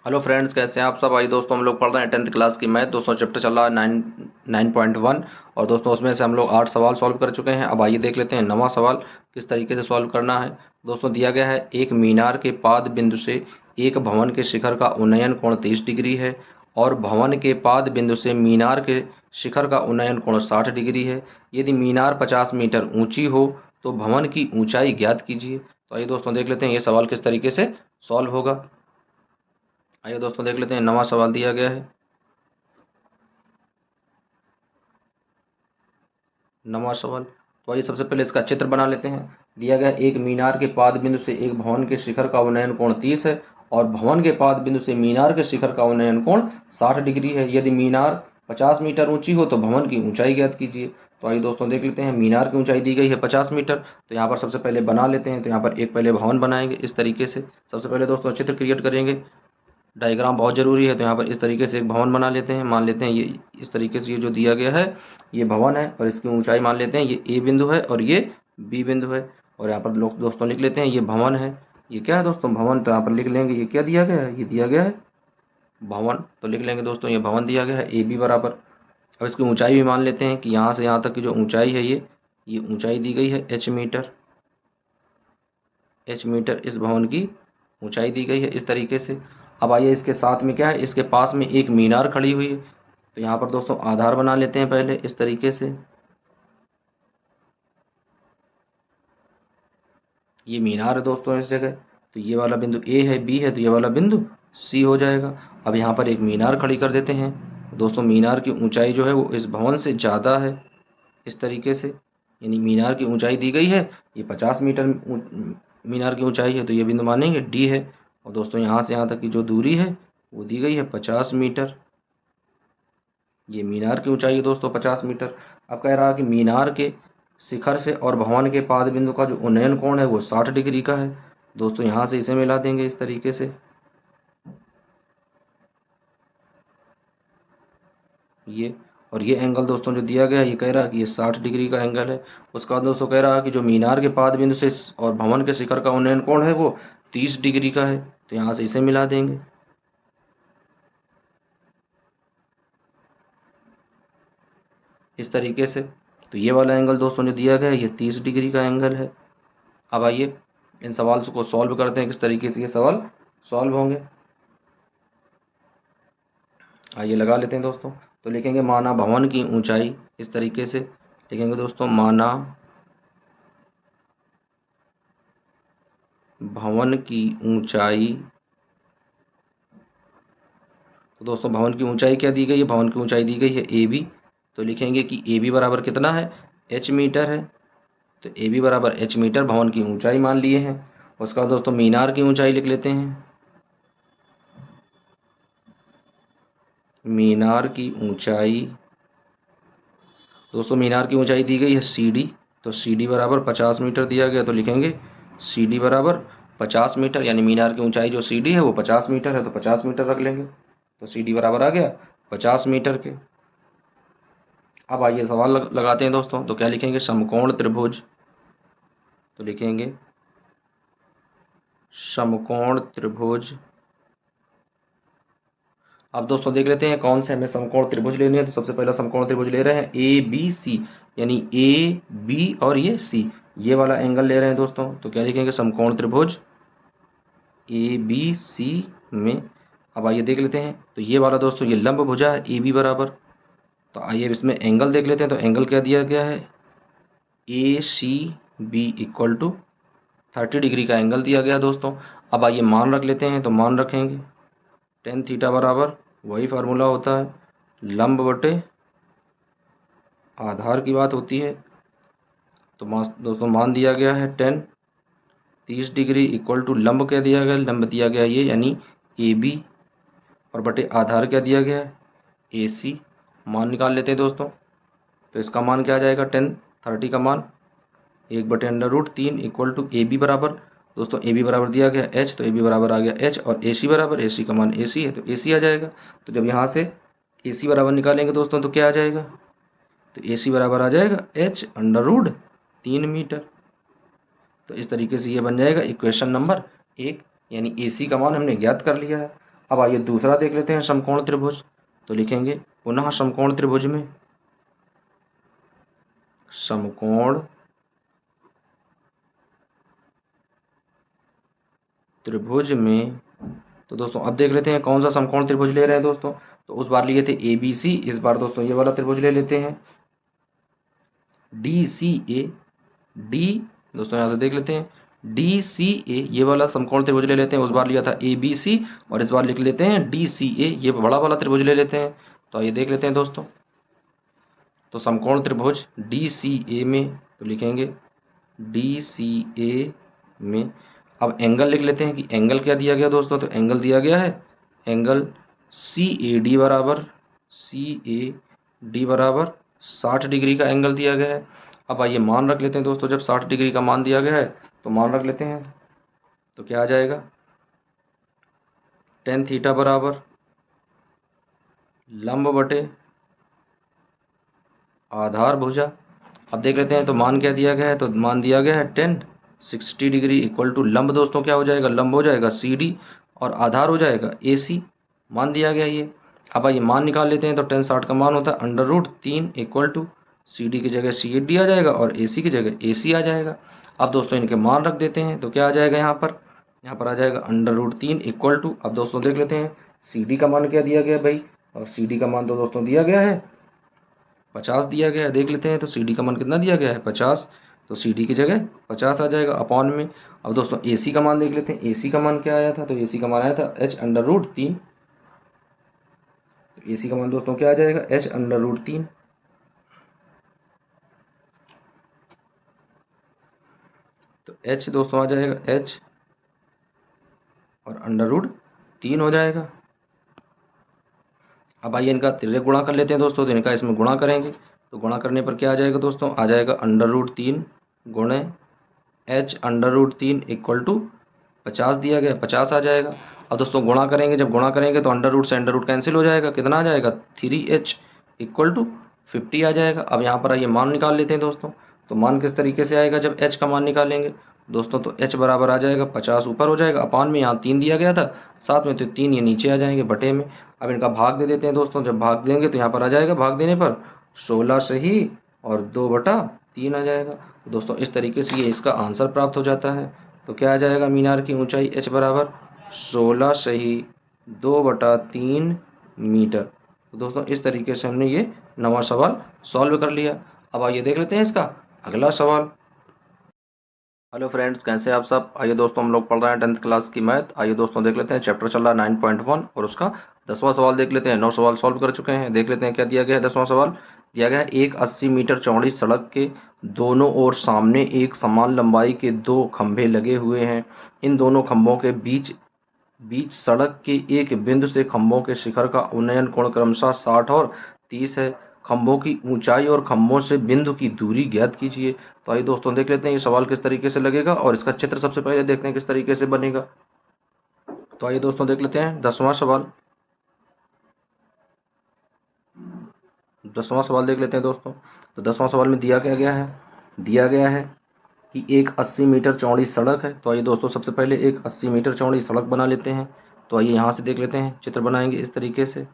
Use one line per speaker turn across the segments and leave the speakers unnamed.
Hello friends, कैसे हैं आप सब। आइए दोस्तों, हम लोग पढ़ रहे हैं 10th क्लास की मैथ। दोस्तों चैप्टर चल रहा है 9.1 और दोस्तों उसमें से हम लोग 8 सवाल सॉल्व कर चुके हैं। अब आइए देख लेते हैं 9वां सवाल किस तरीके से सॉल्व करना है। दोस्तों दिया गया है, एक मीनार के पाद बिंदु से एक भवन के शिखर का उन्नयन कोण 30 डिग्री है और भवन के पाद बिंदु से मीनार के शिखर का उन्नयन कोण 60 डिग्री है। यदि मीनार 50 मीटर ऊंची हो तो भवन की ऊंचाई ज्ञात कीजिए। तो आइए दोस्तों देख लेते हैं ये सवाल किस तरीके से सॉल्व होगा। आइए दोस्तों देख लेते हैं, नवा सवाल दिया गया है। नवा सवाल, तो आइए सबसे पहले इसका चित्र बना लेते हैं। दिया गया एक मीनार के पाद बिंदु से एक भवन के शिखर का उन्नयन कोण 30 है और भवन के पाद बिंदु से मीनार के शिखर का उन्नयन कोण 60 डिग्री है। यदि मीनार 50 मीटर ऊंची हो तो भवन की ऊंचाई ज्ञात कीजिए। तो आइए दोस्तों देख लेते हैं, मीनार की ऊंचाई दी गई है 50 मीटर। तो यहाँ पर सबसे पहले बना लेते हैं। तो यहाँ पर एक पहले भवन बनाएंगे इस तरीके से। सबसे पहले दोस्तों चित्र क्रिएट करेंगे, डायग्राम बहुत ज़रूरी है। तो यहाँ पर इस तरीके से एक भवन बना लेते हैं। मान लेते हैं ये इस तरीके से, ये जो दिया गया है ये भवन है और इसकी ऊंचाई मान लेते हैं ये ए बिंदु है और ये बी बिंदु है। और यहाँ पर लोग दोस्तों लिख लेते हैं ये भवन है। ये क्या है दोस्तों, भवन। तो यहाँ पर लिख लेंगे ये क्या दिया गया है, ये दिया गया है भवन। तो लिख लेंगे दोस्तों ये भवन दिया गया है, ए बी बराबर। अब इसकी ऊंचाई भी मान लेते हैं कि यहाँ से यहाँ तक की जो ऊंचाई है ये ऊंचाई दी गई है एच मीटर। एच मीटर इस भवन की ऊंचाई दी गई है इस तरीके से। अब आइए इसके साथ में क्या है, इसके पास में एक मीनार खड़ी हुई है। तो यहाँ पर दोस्तों आधार बना लेते हैं पहले इस तरीके से। ये मीनार है दोस्तों इस जगह। तो ये वाला बिंदु ए है, बी है, तो ये वाला बिंदु सी हो जाएगा। अब यहाँ पर एक मीनार खड़ी कर देते हैं। दोस्तों मीनार की ऊंचाई जो है वो इस भवन से ज़्यादा है इस तरीके से। यानी मीनार की ऊंचाई दी गई है ये 50 मीटर मीनार की ऊंचाई है, तो ये बिंदु मानेंगे डी है। और दोस्तों यहाँ से यहाँ तक की जो दूरी है वो दी गई है 50 मीटर। ये मीनार की ऊंचाई है दोस्तों 50 मीटर। अब कह रहा है कि मीनार के शिखर से और भवन के पाद बिंदु का जो उन्नयन कोण है वो 60 डिग्री का है। दोस्तों यहाँ से इसे मिला देंगे इस तरीके से। ये और ये एंगल दोस्तों जो दिया गया है ये कह रहा है कि ये 60 डिग्री का एंगल है। उसका बाद दोस्तों कह रहा है कि जो मीनार के पाद बिंदु से और भवन के शिखर का उन्नयन कोण है वो 30 डिग्री का है। तो यहाँ से इसे मिला देंगे इस तरीके से। तो ये वाला एंगल दोस्तों जो दिया गया है ये 30 डिग्री का एंगल है। अब आइए इन सवाल को सॉल्व करते हैं, किस तरीके से ये सवाल सॉल्व होंगे। आइए लगा लेते हैं दोस्तों। तो लिखेंगे माना भवन की ऊंचाई इस तरीके से लिखेंगे दोस्तों, माना भवन की ऊंचाई। तो दोस्तों भवन की ऊंचाई क्या दी गई है, भवन की ऊंचाई दी गई है ए बी। तो लिखेंगे कि ए बी बराबर कितना है, एच मीटर है। तो ए बी बराबर एच मीटर भवन की ऊंचाई मान लिए हैं। उसका दोस्तों मीनार की ऊंचाई लिख लेते हैं। मीनार की ऊंचाई, दोस्तों मीनार की ऊंचाई दी गई है सी डी। तो सी डी बराबर 50 मीटर दिया गया। तो लिखेंगे सी डी बराबर 50 मीटर, यानी मीनार की ऊंचाई जो सी डी है वो 50 मीटर है, तो 50 मीटर रख लेंगे। तो सी डी बराबर आ गया 50 मीटर के। अब आइए सवाल लगाते हैं दोस्तों। तो क्या लिखेंगे, समकोण त्रिभुज। तो लिखेंगे समकोण त्रिभुज। अब दोस्तों देख लेते हैं कौन से हमें समकोण त्रिभुज लेने हैं। तो सबसे पहला समकोण त्रिभुज ले रहे हैं ए बी सी, यानी ए बी और ये सी, ये वाला एंगल ले रहे हैं दोस्तों। तो क्या लिखेंगे, समकोण त्रिभुज ए बी सी में। अब आइए देख लेते हैं। तो ये वाला दोस्तों ये लंब भुजा है ए बी बराबर। तो आइए इसमें एंगल देख लेते हैं। तो एंगल क्या दिया गया है, A C B equal to 30 degree का एंगल दिया गया दोस्तों। अब आइए मान रख लेते हैं। तो मान रखेंगे टेन थीटा बराबर वही फार्मूला होता है, लंब बटे आधार की बात होती है। तो दोस्तों मान दिया गया है 30 डिग्री इक्वल टू लंब क्या दिया गया, लंब दिया गया ये, यानी ए बी, और बटे आधार क्या दिया गया है ए सी। मान निकाल लेते हैं दोस्तों। तो इसका मान क्या आ जाएगा, 10 30 का मान 1/√3 इक्वल टू ए बी बराबर, दोस्तों ए बी बराबर दिया गया एच, तो ए बी बराबर आ गया एच, और ए सी बराबर, ए सी का मान ए सी है तो ए सी आ जाएगा। तो जब यहाँ से ए सी बराबर निकालेंगे दोस्तों तो क्या आ जाएगा, तो ए सी बराबर आ जाएगा h√3 मीटर। तो इस तरीके से ये बन जाएगा इक्वेशन नंबर 1, यानी ए सी का मान हमने ज्ञात कर लिया है। अब आइए दूसरा देख लेते हैं समकोण त्रिभुज। तो लिखेंगे पुनः समकोण त्रिभुज में, समकोण त्रिभुज में, तो दोस्तों अब देख लेते हैं कौन सा समकोण त्रिभुज ले रहे हैं दोस्तों। तो उस बार लिए थे ABC, इस बार दोस्तों ये वाला त्रिभुज ले लेते हैं DCA। डी दोस्तों यहाँ से देख लेते हैं DCA, ये वाला समकोण त्रिभुज ले लेते हैं। उस बार लिया था ABC और इस बार लिख लेते हैं DCA, ये बड़ा वाला त्रिभुज ले लेते हैं। तो ये देख लेते हैं दोस्तों, तो समकोण त्रिभुज DCA में, तो लिखेंगे DCA में। अब एंगल लिख लेते हैं कि एंगल क्या दिया गया दोस्तों। तो एंगल दिया गया है एंगल CAD बराबर 60 डिग्री का एंगल दिया गया है। अब आइए मान रख लेते हैं दोस्तों, जब 60 डिग्री का मान दिया गया है तो मान रख लेते हैं। तो क्या आ जाएगा, tan थीटा बराबर लंब बटे आधार भुजा। अब देख लेते हैं तो मान क्या दिया गया है। तो मान दिया गया है tan 60 डिग्री इक्वल टू लंब दोस्तों क्या हो जाएगा, लंब हो जाएगा CD और आधार हो जाएगा AC। मान दिया गया ये। अब आइए मान निकाल लेते हैं। तो tan 60 का मान होता है √3 इक्वल टू CD की जगह CD आ जाएगा और AC की जगह AC आ जाएगा। अब दोस्तों इनके मान रख देते हैं। तो क्या आ जाएगा यहाँ पर आ जाएगा √3 इक्वल टू, अब दोस्तों देख लेते हैं CD का मान क्या दिया गया भाई। और CD का मान तो दोस्तों दिया गया है 50 दिया गया है। देख लेते हैं तो CD का मान कितना दिया गया है 50, तो CD की जगह 50 आ जाएगा अपॉन में। अब दोस्तों AC का मान देख लेते हैं। AC का मान क्या आया था। तो AC का मान आया था h√3। तो AC का मान दोस्तों क्या आ जाएगा h√3। तो h दोस्तों आ जाएगा h और √3 हो जाएगा। अब आइए इनका तिर्यक गुणा कर लेते हैं दोस्तों। तो इनका इसमें गुणा करेंगे तो गुणा करने पर क्या आ जाएगा दोस्तों, आ जाएगा √3 गुणे h√3 इक्वल टू 50 दिया गया 50 आ जाएगा। अब दोस्तों गुणा करेंगे, जब गुणा करेंगे तो अंडर रूट से अंडर रूट कैंसिल हो जाएगा, कितना आ जाएगा 3h इक्वल टू 50 आ जाएगा। अब यहाँ पर आइए मान निकाल लेते हैं दोस्तों। तो मान किस तरीके से आएगा, जब h का मान निकालेंगे दोस्तों तो h बराबर आ जाएगा 50 ऊपर हो जाएगा, अपान में यहाँ 3 दिया गया था साथ में, तो 3 ये नीचे आ जाएंगे बटे में। अब इनका भाग दे देते हैं दोस्तों। जब भाग देंगे तो यहाँ पर आ जाएगा भाग देने पर 16 सही और 2/3 आ जाएगा। तो दोस्तों इस तरीके से ये इसका आंसर प्राप्त हो जाता है। तो क्या आ जाएगा, मीनार की ऊंचाई h बराबर 16 सही 2/3 मीटर। तो दोस्तों इस तरीके से हमने ये नवा सवाल सॉल्व कर लिया। अब आइए देख लेते हैं इसका अगला सवाल। हेलो फ्रेंड्स, कैसे आप सब। आइए दोस्तों हम लोग पढ़ रहे हैं 10th क्लास की मैथ। आइए दोस्तों देख लेते हैं, चैप्टर चल रहा है 9.1 और उसका 10वां सवाल देख लेते हैं। 9 सवाल सॉल्व कर चुके हैं। देख लेते हैं क्या दिया गया है। 10वां सवाल दिया गया है, एक 80 मीटर चौड़ी सड़क के दोनों ओर सामने एक समान लंबाई के 2 खंभे लगे हुए हैं। इन दोनों खंभों के बीच सड़क के एक बिंदु से खंभों के शिखर का उन्नयन कोण क्रमशः 60 और 30 है। खंभों की ऊंचाई और खंभों से बिंदु की दूरी ज्ञात कीजिए। तो आइए दोस्तों देख लेते हैं ये सवाल किस तरीके से लगेगा और इसका चित्र सबसे पहले देखते हैं किस तरीके से बनेगा। तो आइए दोस्तों देख लेते हैं 10वां सवाल। 10वां सवाल देख लेते हैं दोस्तों। तो 10वां सवाल में दिया गया है कि एक 80 मीटर चौड़ी सड़क है। तो आइए दोस्तों सबसे पहले एक 80 मीटर चौड़ी सड़क बना लेते हैं। तो आइए यहाँ से देख लेते हैं, चित्र बनाएंगे इस तरीके से।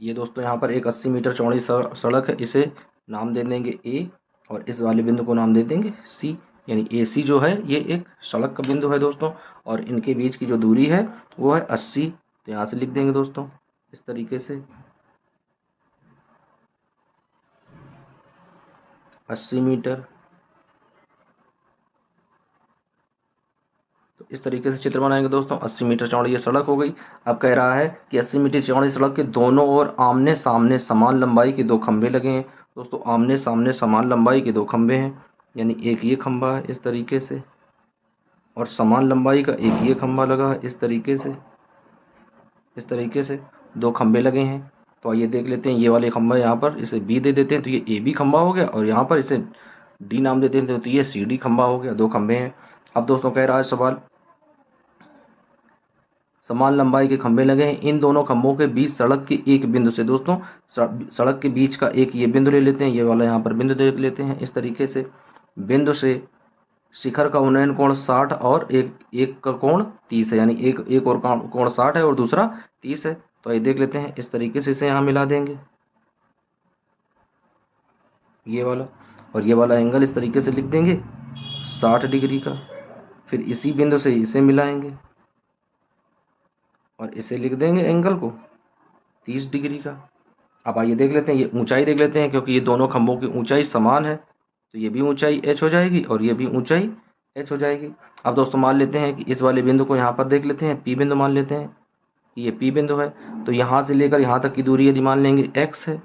ये दोस्तों यहाँ पर एक 80 मीटर चौड़ी सड़क है, इसे नाम दे देंगे A और इस वाले बिंदु को नाम दे देंगे C। यानी AC जो है ये एक सड़क का बिंदु है दोस्तों, और इनके बीच की जो दूरी है वो है 80। तो यहाँ से लिख देंगे दोस्तों इस तरीके से 80 मीटर। तो इस तरीके से चित्र बनाएंगे दोस्तों। 80 मीटर चौड़ी ये सड़क हो गई। अब कह रहा है कि 80 मीटर चौड़ी सड़क के दोनों ओर आमने सामने समान लंबाई के 2 खंभे लगे हैं। दोस्तों आमने सामने समान लंबाई के 2 खंभे हैं, यानी एक ये खंभा है इस तरीके से और समान लंबाई का एक ये खंभा लगा है इस तरीके से 2 खंभे लगे हैं। तो आइए देख लेते हैं, ये वाले खंभा यहाँ पर इसे B दे देते हैं तो ये AB खंभा हो गया, और यहाँ पर इसे D नाम दे देते हैं तो ये CD खंभा हो गया। 2 खंभे हैं। अब दोस्तों कह रहा है सवाल, समान लंबाई के खंभे लगे हैं, इन दोनों खंभों के बीच सड़क के एक बिंदु से, दोस्तों सड़क के बीच का एक ये बिंदु ले लेते हैं, ये वाला यहाँ पर बिंदु देख लेते हैं इस तरीके से। बिंदु से शिखर का उन्नयन कोण 60 और एक एक का कोण 30 है, यानी एक और कोण 60 है और दूसरा 30 है। तो ये देख लेते हैं, इस तरीके से इसे यहाँ मिला देंगे, ये वाला और ये वाला एंगल इस तरीके से लिख देंगे 60 डिग्री का। फिर इसी बिंदु से इसे मिलाएंगे और इसे लिख देंगे एंगल को 30 डिग्री का। अब आइए देख लेते हैं, ये ऊंचाई देख लेते हैं, क्योंकि ये दोनों खंभों की ऊंचाई समान है, तो ये भी ऊंचाई h हो जाएगी और ये भी ऊंचाई h हो जाएगी। अब दोस्तों मान लेते हैं कि इस वाले बिंदु को यहाँ पर देख लेते हैं, P बिंदु मान लेते हैं कि ये P बिंदु है। तो यहाँ से लेकर यहाँ तक की दूरी यदि मान लेंगे x है,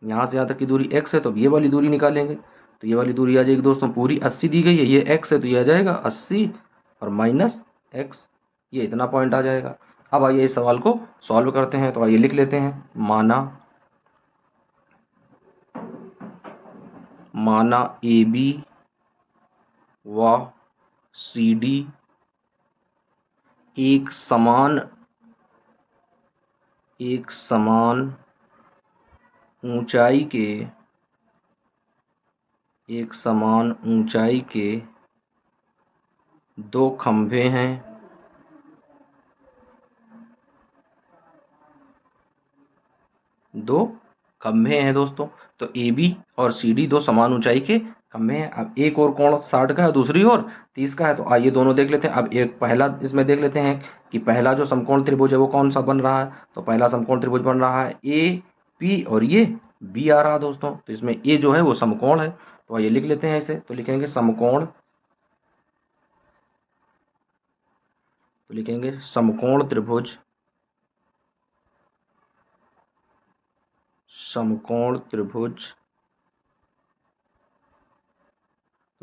यहाँ से यहाँ तक की दूरी x है, तो ये वाली दूरी निकालेंगे, तो ये वाली दूरी आ जाएगी दोस्तों पूरी 80 दी गई है, ये x है तो ये आ जाएगा 80 और माइनस x, ये इतना पॉइंट आ जाएगा। अब आइए इस सवाल को सॉल्व करते हैं। तो आइए लिख लेते हैं, माना AB व CD एक समान ऊंचाई के दो खंभे हैं, दोस्तों। तो AB और CD दो समान ऊंचाई के खंभे हैं। अब एक और कोण 60 का है, दूसरी ओर 30 का है। तो आइए दोनों देख लेते हैं। अब एक पहला इसमें देख लेते हैं कि पहला जो समकोण त्रिभुज है वो कौन सा बन रहा है। तो पहला समकोण त्रिभुज बन रहा है AP और ये B आ रहा है दोस्तों। तो इसमें A जो है वो समकोण है, तो आइए लिख लेते हैं इसे। तो लिखेंगे समकोण, तो लिखेंगे समकोण त्रिभुज,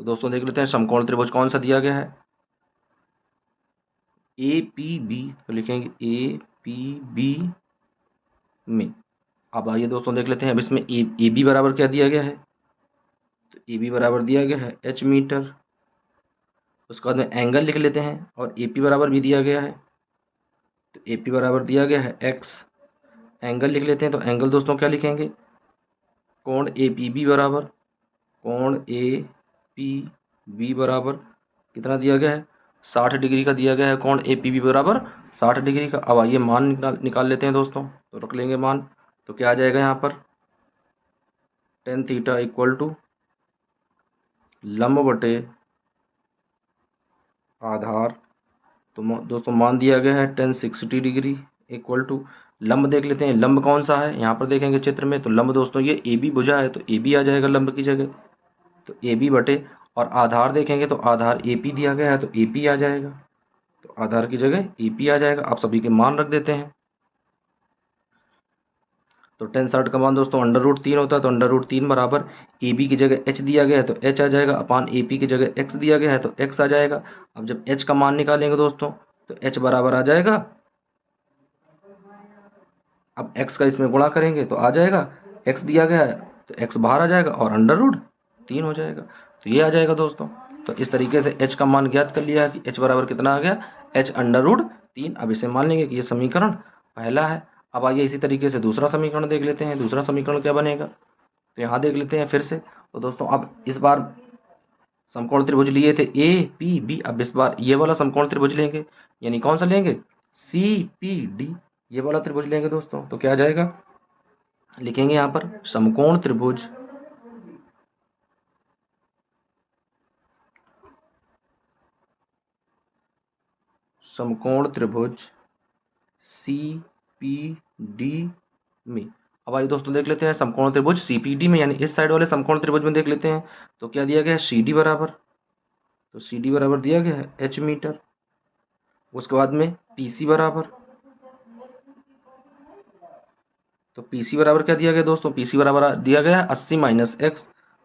तो दोस्तों देख लेते हैं समकोण त्रिभुज कौन सा दिया गया है, APB। तो लिखेंगे APB में। अब आइए दोस्तों देख लेते हैं, अब इसमें AB बराबर क्या दिया गया है। तो AB बराबर दिया गया है h मीटर। उसके बाद में एंगल लिख लेते हैं और AP बराबर भी दिया गया है। तो AP बराबर दिया गया है x। एंगल लिख लेते हैं, तो एंगल दोस्तों क्या लिखेंगे, कोण APB बराबर, कोण APB बराबर कितना दिया गया है, 60 डिग्री का दिया गया है कोण APB बराबर 60 डिग्री का। अब आइए मान निकाल लेते हैं दोस्तों। तो रख लेंगे मान, तो क्या आ जाएगा यहाँ पर, tan थीटा इक्वल टू लंब बटे आधार। तो दोस्तों मान दिया गया है tan 60 डिग्री इक्वल टू, लंब देख लेते हैं, लंब कौन सा है, यहाँ पर देखेंगे चित्र में। तो लंब दोस्तों ये AB भुजा है, तो AB आ जाएगा लंब की जगह, तो AB बटे, और आधार देखेंगे तो आधार AP दिया गया है, तो AP आ जाएगा, तो आधार की जगह AP आ जाएगा। आप सभी के मान रख देते हैं। तो tan 60 का मान दोस्तों √3 होता है, तो √3 बराबर AB की जगह h दिया गया है, तो h आ जाएगा, अपान AP की जगह x दिया गया है, तो x आ जाएगा। अब जब h का मान निकालेंगे दोस्तों, तो h बराबर आ जाएगा, अब x का इसमें गुणा करेंगे तो आ जाएगा, x दिया गया है तो x बाहर आ जाएगा और √3 हो जाएगा, तो ये आ जाएगा दोस्तों। तो इस तरीके से h का मान ज्ञात कर लिया है कि h बराबर कितना आ गया, h √3। अब इसे मान लेंगे कि ये समीकरण पहला है। अब आइए इसी तरीके से दूसरा समीकरण देख लेते हैं। दूसरा समीकरण क्या बनेगा, तो यहाँ देख लेते हैं फिर से। तो दोस्तों अब इस बार समकोण त्रिभुज लिए थे APB, अब इस बार ये वाला समकोण त्रिभुज लेंगे, यानी कौन सा लेंगे, CPD, ये वाला त्रिभुज लेंगे दोस्तों। तो क्या आ जाएगा, लिखेंगे यहाँ पर समकोण त्रिभुज CPD में। अब आइए दोस्तों देख लेते हैं समकोण त्रिभुज CPD में, यानी इस साइड वाले समकोण त्रिभुज में देख लेते हैं। तो क्या दिया गया है, CD बराबर, तो CD बराबर दिया गया है h मीटर। उसके बाद में PC बराबर, तो PC बराबर क्या दिया गया दोस्तों, PC बराबर दिया गया है 80 माइनस x।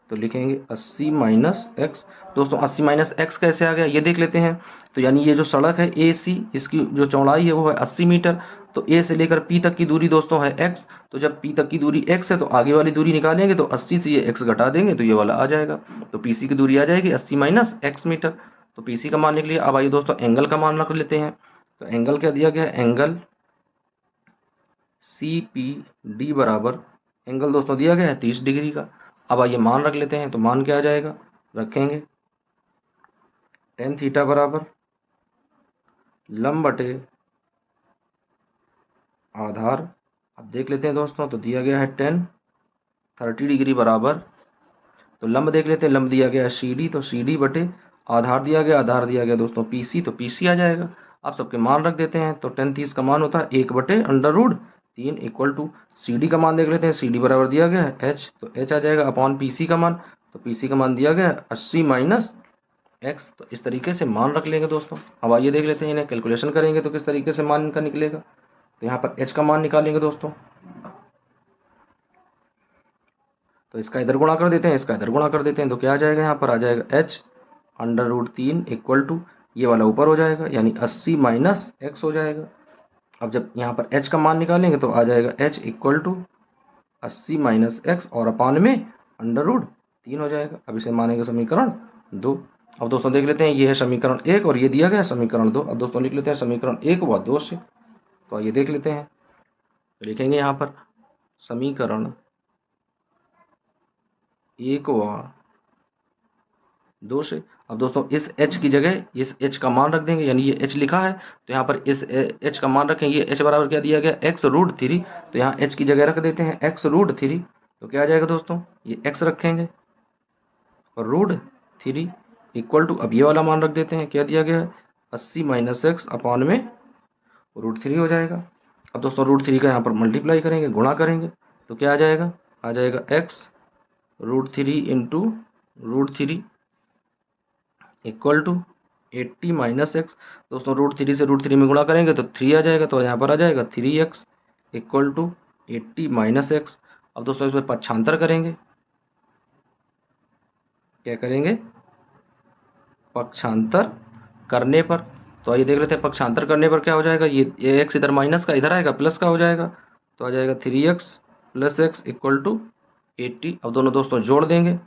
तो लिखेंगे 80 माइनस x। दोस्तों 80 माइनस x कैसे आ गया, ये देख लेते हैं। तो यानी ये जो सड़क है AC, इसकी जो चौड़ाई है वो है 80 मीटर। तो A से लेकर P तक की दूरी दोस्तों है x। तो जब P तक की दूरी x है, तो आगे वाली दूरी निकालेंगे, तो 80 से ये x घटा देंगे, तो ये वाला आ जाएगा। तो PC की दूरी आ जाएगी 80 माइनस x मीटर। तो PC का मान निकल लिया। अब आइए दोस्तों एंगल का मान रख लेते हैं। तो एंगल क्या दिया गया है, एंगल CPD बराबर, एंगल दोस्तों दिया गया है 30 डिग्री का। अब आइए मान रख लेते हैं। तो मान क्या आ जाएगा, रखेंगे टेन थीटा बराबर लंब बटे आधार। अब देख लेते हैं दोस्तों, तो दिया गया है टेन 30 डिग्री बराबर, तो लंब देख लेते हैं, लंब दिया गया है सी डी, तो सी डी बटे आधार दिया गया, आधार दिया गया दोस्तों पी सी, तो पी सी आ जाएगा। आप सबके मान रख देते हैं, तो 10 30 का मान होता है 1/√3 इक्वल टू सी डी का मान देख लेते हैं, सी डी बराबर दिया गया है एच, तो एच आ जाएगा अपॉन पी सी का मान, तो पी सी का मान दिया गया है 80 माइनस एक्स। तो इस तरीके से मान रख लेंगे दोस्तों। अब आइए देख लेते हैं, इन्हें कैलकुलेशन करेंगे तो किस तरीके से मान इनका निकलेगा। तो यहाँ पर एच का मान निकालेंगे दोस्तों, तो इसका इधर गुणा कर देते हैं, इसका इधर गुणा कर देते हैं, तो क्या आ जाएगा, यहाँ पर आ जाएगा h√3 इक्वल टू ये वाला ऊपर हो जाएगा, यानी 80 माइनस एक्स हो जाएगा। अब जब यहाँ पर h का मान निकालेंगे तो आ जाएगा h equal to 80 minus x और अपान में √3 हो जाएगा। अब इसे मानेंगे समीकरण 2। अब दोस्तों देख लेते हैं, ये है समीकरण 1 और ये दिया गया है समीकरण 2। अब दोस्तों लिख लेते हैं समीकरण 1 व 2 से, तो ये देख लेते हैं, तो लिखेंगे यहाँ पर समीकरण 1 व 2 से। अब दोस्तों इस h की जगह इस h का मान रख देंगे, यानी ये h लिखा है तो यहाँ पर इस h का मान रखेंगे, ये h बराबर क्या दिया गया x√3, तो यहाँ h की जगह रख देते हैं x√3, तो क्या आ जाएगा दोस्तों, ये x रखेंगे और √3 इक्वल टू, अब ये वाला मान रख देते हैं, क्या दिया गया है 80 माइनस एक्स अपॉन में √3 हो जाएगा। अब दोस्तों √3 का यहाँ पर मल्टीप्लाई करेंगे, गुणा करेंगे, तो क्या आ जाएगा x√3 into √3 equal to 80 minus x. दोस्तों √3 से √3 में गुणा करेंगे तो 3 आ जाएगा, तो यहाँ पर आ जाएगा 3x equal to 80 minus x. अब दोस्तों इसमें पक्षांतर करेंगे, क्या करेंगे, पक्षांतर करने पर, तो आइए देख लेते हैं पक्षांतर करने पर क्या हो जाएगा, ये एक्स इधर माइनस का इधर आएगा प्लस का हो जाएगा, तो आ जाएगा 3x plus x equal to 80। अब दोनों दोस्तों जोड़ देंगे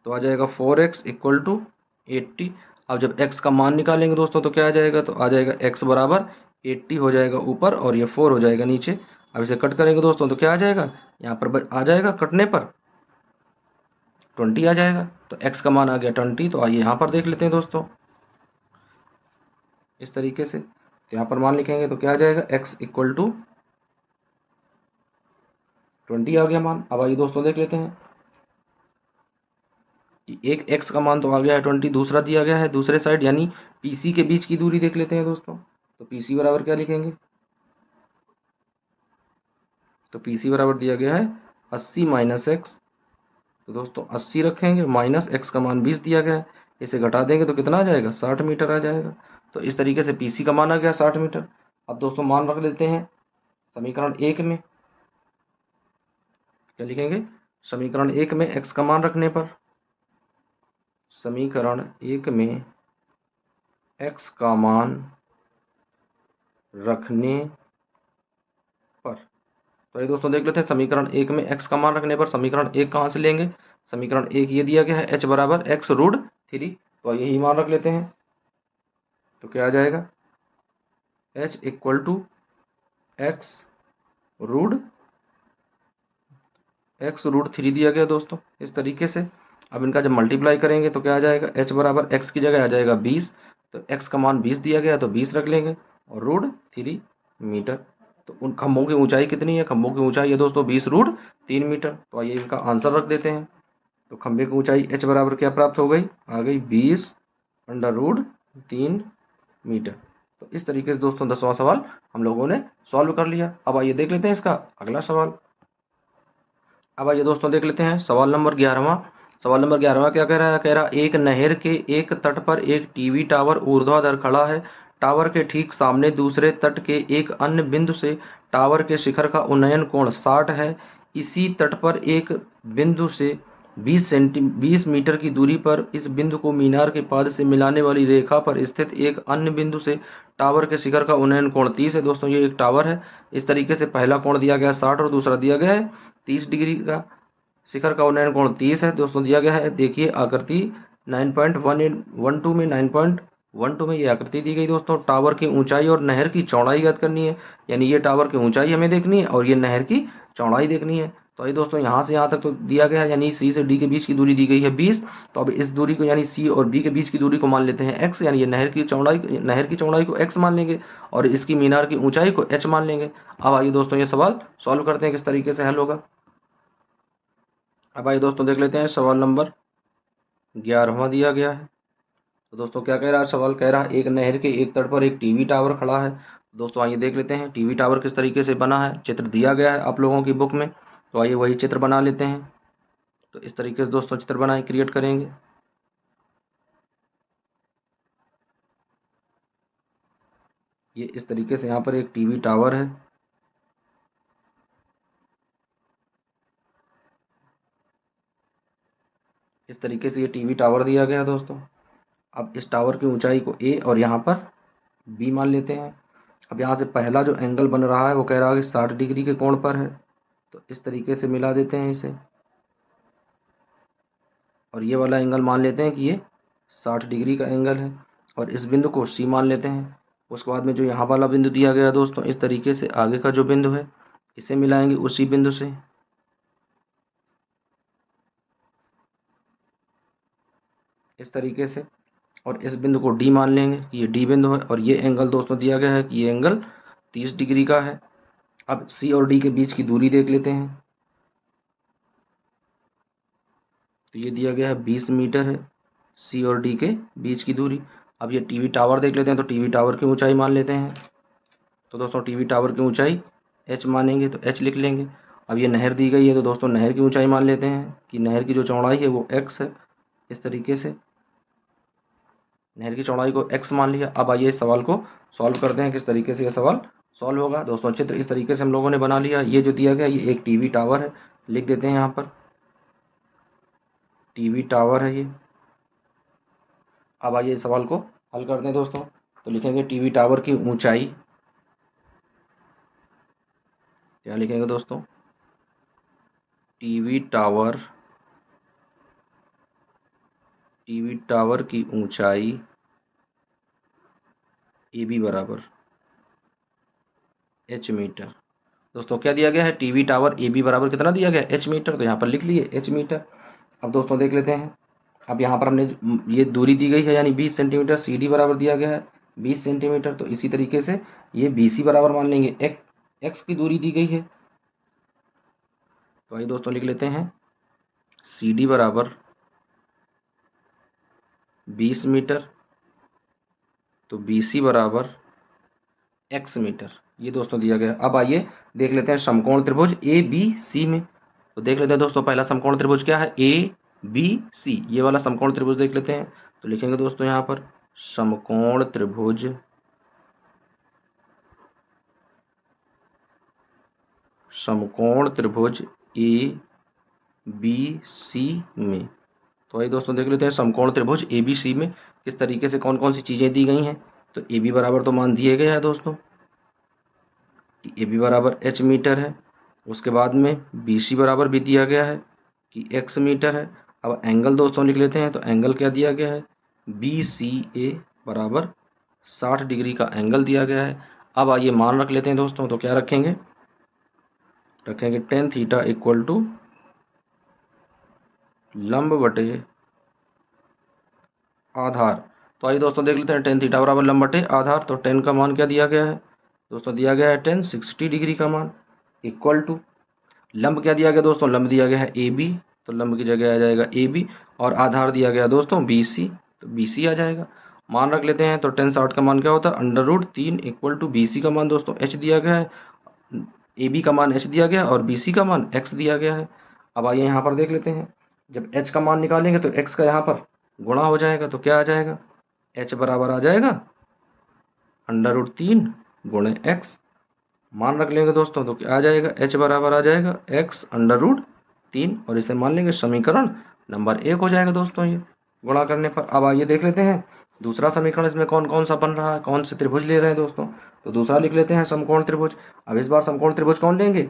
तो आ जाएगा 4x इक्वल टू 80। अब जब x का मान निकालेंगे दोस्तों तो क्या आ जाएगा, तो आ जाएगा x बराबर 80 हो जाएगा ऊपर और ये 4 हो जाएगा नीचे। अब इसे कट करेंगे दोस्तों तो क्या आ जाएगा, यहाँ पर आ जाएगा कटने पर 20 आ जाएगा, तो x का मान आ गया 20। तो आइए यहाँ पर देख लेते हैं दोस्तों इस तरीके से, तो यहाँ पर मान लिखेंगे तो क्या आ जाएगा x इक्वल टू 20 आ गया मान। अब आइए दोस्तों देख लेते हैं, एक x का मान तो आ गया है 20, दूसरा दिया गया है दूसरे साइड, यानी PC के बीच की दूरी देख लेते हैं दोस्तों, तो PC बराबर क्या लिखेंगे, तो PC बराबर दिया गया है 80 माइनस एक्स, तो दोस्तों 80 रखेंगे माइनस x का मान 20 दिया गया है, इसे घटा देंगे तो कितना आ जाएगा 60 मीटर आ जाएगा। तो इस तरीके से PC का मान आ गया 60 मीटर। अब दोस्तों मान रख लेते हैं समीकरण 1 में, क्या लिखेंगे, समीकरण 1 में x का मान रखने पर, समीकरण 1 में x का मान रखने पर, तो ये दोस्तों देख लेते हैं समीकरण 1 में x का मान रखने पर समीकरण 1 कहाँ से लेंगे, समीकरण 1 ये दिया गया है h बराबर x√3, तो यही मान रख लेते हैं, तो क्या आ जाएगा h इक्वल टू x√3 दिया गया दोस्तों इस तरीके से। अब इनका जब मल्टीप्लाई करेंगे तो क्या आ जाएगा, h बराबर x की जगह आ जाएगा 20, तो x का मान 20 दिया गया तो 20 रख लेंगे और √3 मीटर। तो उन खंभों की ऊंचाई कितनी है, खंभों की ऊंचाई है दोस्तों 20√3 मीटर। तो आइए इनका आंसर रख देते हैं, तो खंभे की ऊंचाई h बराबर क्या प्राप्त हो गई, आ गई 20√3 मीटर। तो इस तरीके से दोस्तों 10वां सवाल हम लोगों ने सॉल्व कर लिया। अब आइए देख लेते हैं इसका अगला सवाल। अब आइए दोस्तों देख लेते हैं सवाल नंबर 11वां। सवाल नंबर 11वां क्या कह रहा है, कह रहा एक नहर के एक तट पर एक टीवी टावर ऊर्ध्वाधर खड़ा है। टावर के ठीक सामने दूसरे तट के एक अन्य बिंदु से टावर के शिखर का उन्नयन कोण 60 है। इसी तट पर एक बिंदु से 20 मीटर की दूरी पर इस बिंदु को मीनार के पाद से मिलाने वाली रेखा पर स्थित एक अन्य बिंदु से टावर के शिखर का उन्नयन कोण 30 है। दोस्तों ये एक टावर है, इस तरीके से पहला कोण दिया गया है 60 और दूसरा दिया गया है 30 डिग्री का, शिखर का उन्नयन कोण 30 है दोस्तों दिया गया है। देखिए आकृति 9.12 में 9.12 में ये आकृति दी गई दोस्तों। टावर की ऊंचाई और नहर की चौड़ाई ज्ञात करनी है, यानी ये टावर की ऊंचाई हमें देखनी है और ये नहर की चौड़ाई देखनी है। तो आइए दोस्तों यहाँ से यहाँ तक तो दिया गया है, यानी सी से डी के बीच की दूरी दी गई है 20। तो अब इस दूरी को यानी सी और डी के बीच की दूरी को मान लेते हैं एक्स, यानी ये नहर की चौड़ाई को एक्स मान लेंगे और इसकी मीनार की ऊंचाई को एच मान लेंगे। अब आइए दोस्तों ये सवाल सॉल्व करते हैं किस तरीके से हल होगा। अब आइए दोस्तों देख लेते हैं सवाल नंबर 11वां दिया गया है। तो दोस्तों क्या कह रहा है सवाल, कह रहा है एक नहर के एक तट पर एक टीवी टावर खड़ा है। दोस्तों आइए देख लेते हैं टीवी टावर किस तरीके से बना है, चित्र दिया गया है आप लोगों की बुक में। तो आइए वही चित्र बना लेते हैं। तो इस तरीके से दोस्तों चित्र बनाए क्रिएट करेंगे। ये इस तरीके से यहाँ पर एक टीवी टावर है। इस तरीके से ये टीवी टावर दिया गया है दोस्तों। अब इस टावर की ऊंचाई को ए और यहाँ पर बी मान लेते हैं। अब यहाँ से पहला जो एंगल बन रहा है वो कह रहा है कि 60 डिग्री के कोण पर है। तो इस तरीके से मिला देते हैं इसे, और ये वाला एंगल मान लेते हैं कि ये 60 डिग्री का एंगल है, और इस बिंदु को सी मान लेते हैं। उसके बाद में जो यहाँ वाला बिंदु दिया गया दोस्तों, इस तरीके से आगे का जो बिंदु है इसे मिलाएंगे उसी बिंदु से। इस तरीके से, और इस बिंदु को डी मान लेंगे कि ये डी बिंदु है, और ये एंगल दोस्तों दिया गया है कि ये एंगल 30 डिग्री का है। अब सी और डी के बीच की दूरी देख लेते हैं। तो ये दिया गया है 20 मीटर है सी और डी के बीच की दूरी। अब ये टीवी टावर देख लेते हैं। तो टीवी टावर की ऊंचाई मान लेते हैं। तो दोस्तों टीवी टावर की ऊंचाई एच मानेंगे, तो एच लिख लेंगे। अब ये नहर दी गई है, तो दोस्तों नहर की ऊंचाई मान लेते हैं कि नहर की जो चौड़ाई है वो एक्स है। इस तरीके से नहर की चौड़ाई को एक्स मान लिया। अब आइए इस सवाल को सॉल्व करते हैं किस तरीके से ये सवाल सॉल्व होगा। दोस्तों चित्र इस तरीके से हम लोगों ने बना लिया। ये जो दिया गया ये एक टीवी टावर है, लिख देते हैं यहाँ पर टीवी टावर है ये। अब आइए इस सवाल को हल करते हैं दोस्तों। तो लिखेंगे टीवी टावर की ऊंचाई, क्या लिखेंगे दोस्तों, टीवी टावर की ऊंचाई ए बी बराबर एच मीटर। दोस्तों क्या दिया गया है, टीवी टावर ए बी बराबर कितना दिया गया है, एच मीटर। तो यहाँ पर लिख लिए एच मीटर। अब दोस्तों देख लेते हैं। अब यहाँ पर हमने ये दूरी दी गई है यानी 20 सेंटीमीटर, सी डी बराबर दिया गया है 20 सेंटीमीटर। तो इसी तरीके से ये बी सी बराबर मान लेंगे एक्स की दूरी दी गई है। तो आइए दोस्तों लिख लेते हैं सी डी बराबर 20 मीटर, तो बी सी बराबर एक्स मीटर, ये दोस्तों दिया गया। अब आइए देख लेते हैं समकोण त्रिभुज ए बी सी में। तो देख लेते हैं दोस्तों पहला समकोण त्रिभुज क्या है, ए बी सी, ये वाला समकोण त्रिभुज देख लेते हैं। तो लिखेंगे दोस्तों यहाँ पर समकोण त्रिभुज ए बी सी में। तो आइए दोस्तों देख लेते हैं समकोण त्रिभुज ए बी सी में किस तरीके से कौन कौन सी चीज़ें दी गई हैं। तो ए बी बराबर तो मान दिए गए हैं दोस्तों कि ए बी बराबर एच मीटर है। उसके बाद में बी सी बराबर भी दिया गया है कि एक्स मीटर है। अब एंगल दोस्तों लिख लेते हैं। तो एंगल क्या दिया गया है, बी सी ए बराबर 60 डिग्री का एंगल दिया गया है। अब आइए मान रख लेते हैं दोस्तों। तो क्या रखेंगे, रखेंगे टेन थीटा इक्वल टू लंब बटे आधार। तो आइए दोस्तों देख लेते हैं टेन थीटा बराबर लंब बटे आधार। तो टेन का मान क्या दिया गया है दोस्तों, दिया गया है टेन 60 डिग्री का मान इक्वल टू लंब क्या दिया गया दोस्तों, लंब दिया गया है ए बी। तो लंब की जगह आ जाएगा ए बी, और आधार दिया गया दोस्तों बी सी। तो बी सी आ जाएगा। मान रख लेते हैं। तो टेन 60 का मान क्या होता है, √3 इक्वल टू बी सी का मान दोस्तों एच दिया गया है, ए बी का मान एच दिया गया और बी सी का मान एक्स दिया गया है। अब आइए यहाँ पर देख लेते हैं। जब एच का मान निकालेंगे तो एक्स का यहाँ पर गुणा हो जाएगा। तो क्या आ जाएगा, एच बराबर आ जाएगा √3 गुणे एक्स। मान रख लेंगे दोस्तों। तो क्या आ जाएगा, एच बराबर आ जाएगा एक्स √3, और इसे मान लेंगे समीकरण नंबर 1 हो जाएगा दोस्तों ये गुणा करने पर। अब आइए देख लेते हैं दूसरा समीकरण इसमें कौन कौन सा बन रहा है, कौन से त्रिभुज ले रहे हैं दोस्तों। तो दूसरा लिख लेते हैं समकोण त्रिभुज। अब इस बार समकोण त्रिभुज कौन लेंगे,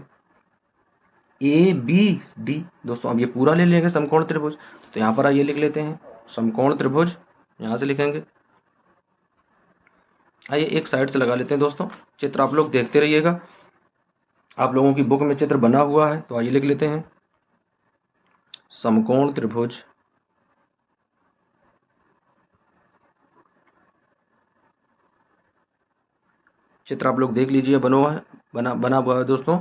ए बी डी दोस्तों। अब ये पूरा ले लेंगे समकोण त्रिभुज। तो यहाँ पर आइए लिख लेते हैं समकोण त्रिभुज, यहाँ से लिखेंगे। आइए एक साइड से लगा लेते हैं दोस्तों, चित्र आप लोग देखते रहिएगा। आप लोगों की बुक में चित्र बना हुआ है, तो आइए लिख लेते हैं। समकोण त्रिभुज चित्र आप लोग देख लीजिए, बना हुआ है दोस्तों।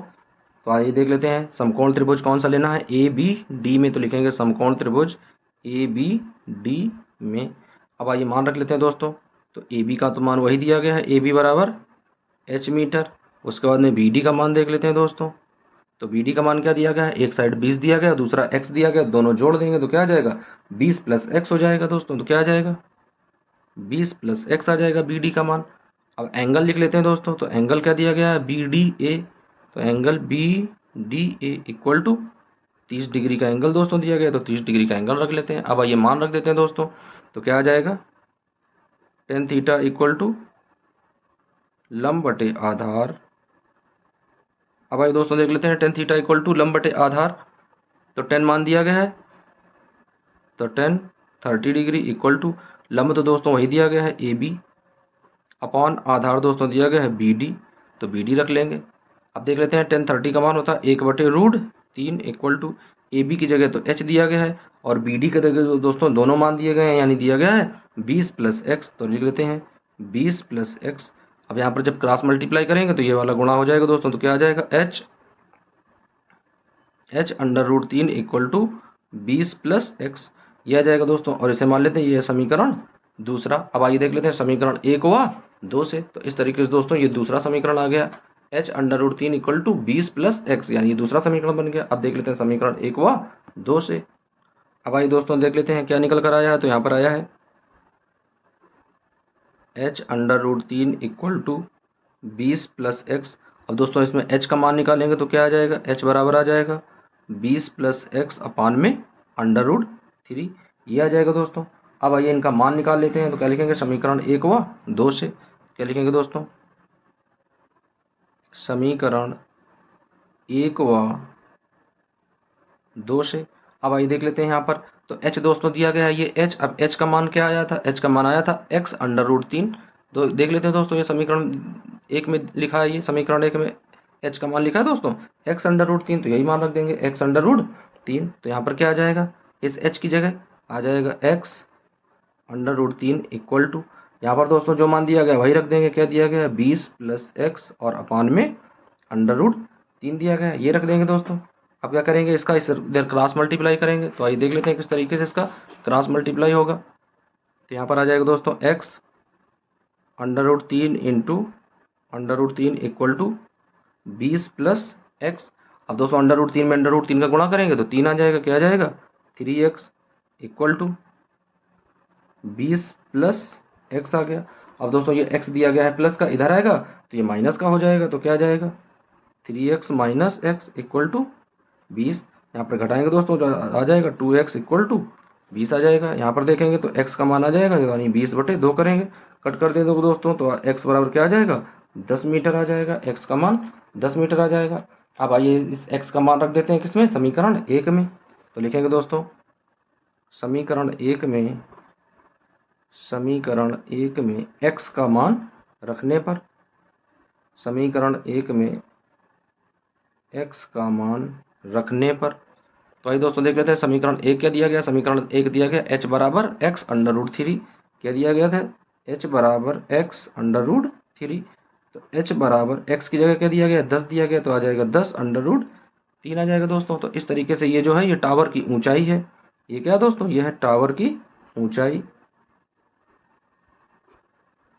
तो आइए देख लेते हैं समकोण त्रिभुज कौन सा लेना है। ए बी डी में तो लिखेंगे समकोण त्रिभुज ए बी डी में। अब आइए मान रख लेते हैं दोस्तों। तो ए बी का तो मान वही दिया गया है, ए बी बराबर एच मीटर। उसके बाद में बी डी का मान देख लेते हैं दोस्तों। तो बी डी का मान क्या दिया गया है, एक साइड 20 दिया गया, दूसरा x दिया गया, दोनों जोड़ देंगे तो क्या आ जाएगा, 20 प्लस x हो जाएगा दोस्तों। तो क्या आ जाएगा, 20 प्लस x आ जाएगा बी डी का मान। अब एंगल लिख लेते हैं दोस्तों। तो एंगल क्या दिया गया है, बी डी ए। तो angle B D A equal to 30 degree का एंगल दोस्तों दिया गया, तो 30 डिग्री का एंगल रख लेते हैं। अब आइए मान रख देते हैं दोस्तों। तो क्या आ जाएगा, टेन थीटा इक्वल टू लंब बटे आधार। अब आइए दोस्तों देख लेते हैं, टेन थीटा इक्वल टू लंब बटे आधार। तो 10 मान दिया गया है, तो 10 30 डिग्री इक्वल टू लंब तो दोस्तों वही दिया गया है ए बी, अपॉन आधार दोस्तों दिया गया है बी डी। तो बी डी रख लेंगे। अब देख लेते हैं 10 30 का मान होता है 1/√3 इक्वल टू ए बी की जगह तो एच दिया गया है, और बी डी के जगह दोस्तों दोनों मान दिए गए हैं, यानी दिया गया है 20 प्लस एक्स। तो लिख लेते हैं 20 प्लस एक्स। अब यहाँ पर जब क्रॉस मल्टीप्लाई करेंगे तो ये वाला गुणा हो जाएगा दोस्तों। तो क्या आ जाएगा, h√3 equal to 20 plus x, यह आ जाएगा दोस्तों। और इसे मान लेते हैं ये समीकरण दूसरा। अब आइए देख लेते हैं समीकरण एक हुआ 2 से। तो इस तरीके से दोस्तों ये दूसरा समीकरण आ गया, h√3 equal to 20 plus x, यानी ये दूसरा समीकरण बन गया। अब देख लेते हैं समीकरण एक हुआ 2 से। अब आइए दोस्तों देख लेते हैं क्या निकल कर आया है। तो यहाँ पर आया है h√3 equal to 20 plus x. अब दोस्तों इसमें h का मान निकालेंगे तो क्या आ जाएगा, h बराबर आ जाएगा 20 प्लस एक्स अपान में √3, ये आ जाएगा दोस्तों। अब आइए इनका मान निकाल लेते हैं। तो क्या लिखेंगे, समीकरण एक व 2 से क्या लिखेंगे दोस्तों, समीकरण एक व 2 से। अब आइए देख लेते हैं यहाँ पर। तो h दोस्तों दिया गया है ये h। अब h का मान क्या आया था, h का मान आया था x√3। तो देख लेते हैं दोस्तों, ये समीकरण एक में लिखा है, ये समीकरण एक में h का मान लिखा है दोस्तों x√3, तो यही मान रख देंगे x√3। तो यहाँ पर क्या आ जाएगा, इस h की जगह आ जाएगा x√3 इक्वल टू, यहाँ पर दोस्तों जो मान दिया गया वही रख देंगे। क्या दिया गया, 20 प्लस एक्स और अपान में √3 दिया गया, ये रख देंगे दोस्तों। अब क्या करेंगे, इसका इधर क्रॉस मल्टीप्लाई करेंगे। तो आइए देख लेते हैं किस तरीके से इसका क्रॉस मल्टीप्लाई होगा। तो यहाँ पर आ जाएगा दोस्तों x√3 into √3 equal to 20 plus x. अब दोस्तों √3 में √3 का गुणा करेंगे तो 3 आ जाएगा, क्या आ जाएगा 3x equal to 20 plus x आ गया। अब दोस्तों ये x दिया गया है प्लस का, इधर आएगा तो ये माइनस का हो जाएगा। तो क्या आ जाएगा, 3x minus x equal to 20। यहाँ पर घटाएंगे दोस्तों तो आ जाएगा 2x इक्वल टू 20 आ जाएगा। यहाँ पर देखेंगे तो x का मान आ जाएगा, यानी 20/2 करेंगे, कट कर दे दो दोस्तों। तो x बराबर क्या आ जाएगा, 10 मीटर आ जाएगा। x का मान 10 मीटर आ जाएगा। अब आइए इस x का मान रख देते हैं किसमें, समीकरण एक में। तो लिखेंगे दोस्तों समीकरण एक में x का मान रखने पर, समीकरण एक में x का मान रखने पर। तो आइए दोस्तों देख लेते हैं समीकरण एक क्या दिया गया। समीकरण एक दिया गया h बराबर x√3, क्या दिया गया था, h बराबर x√3। तो h बराबर x की जगह क्या दिया गया, 10 दिया गया, तो आ जाएगा 10√3 आ जाएगा दोस्तों। तो इस तरीके से ये जो है ये टावर की ऊंचाई है। ये क्या दोस्तों, ये है टावर की ऊंचाई,